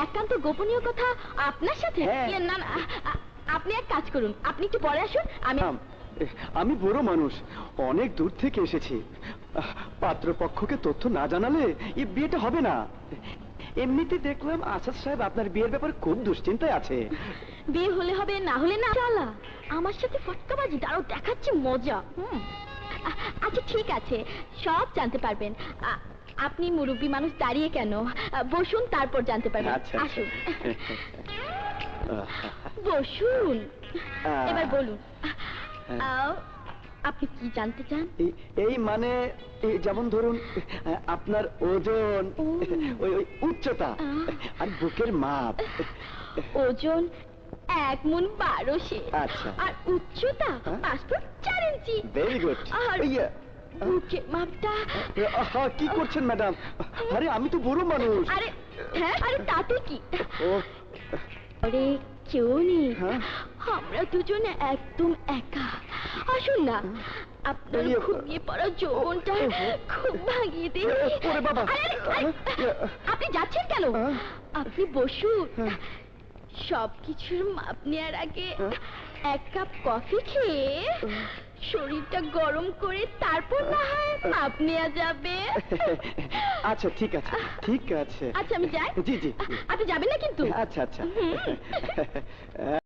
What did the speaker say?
একান্ত গোপনীয় কথা আপনার সাথে? না না, আপনি এক কাজ করুন, আপনি একটু পরে আসুন। আমি বুড়ো মানুষ, অনেক দূর থেকে এসেছি। পাত্রপক্ষকে তথ্য না জানালে এই বিয়েটা হবে না। এমনিতে দেখলাম আসাদ সাহেব আপনার বিয়ের ব্যাপারে খুব দুশ্চিন্তায় আছে। বিয়ে হলে হবে, না হলে না। চালা আমার সাথে ফটকাবাজি, তারও দেখাচ্ছে মজা। আচ্ছা ঠিক আছে, সব জানতে পারবেন। আপনি মুরব্বী মানুষ, দাঁড়িয়ে কেন? বসুন, তারপর জানতে পারবেন। আসুন বসুন, এবার বলুন আপনি কি জানতে চান? এই মানে যেমন ধরুন আপনার ওজন, ওই উচ্চতা আর বুকের মাপ। ওজন 1 মণ 12 সের। আচ্ছা। আর উচ্চতা 5 ফুট 4 ইঞ্চি। Very good. আর বুকের মাপটা। কি করছেন ম্যাডাম? আরে আমি তো বুড়ো মানুষ। আরে হ্যাঁ, আরে তাতে কি? আরে কেউ নেই, আমরা দুজনে একদম একা। আসুন না, আপনার ঘুমিয়ে পড়া যৌবনটা খুব ভাঙিয়ে দিই। আপনি যাচ্ছেন কেন? আপনি বসুন, সবকিছুর মাপ নেওয়ার আগে 1 কাপ কফি খেয়ে শরীরটা গরম করে তারপর না হয় মাপ নেওয়া যাবে। আচ্ছা ঠিক আছে, ঠিক আছে। আচ্ছা আমি যাই। জি জি। আপনি যাবেন না কিন্তু? আচ্ছা আচ্ছা।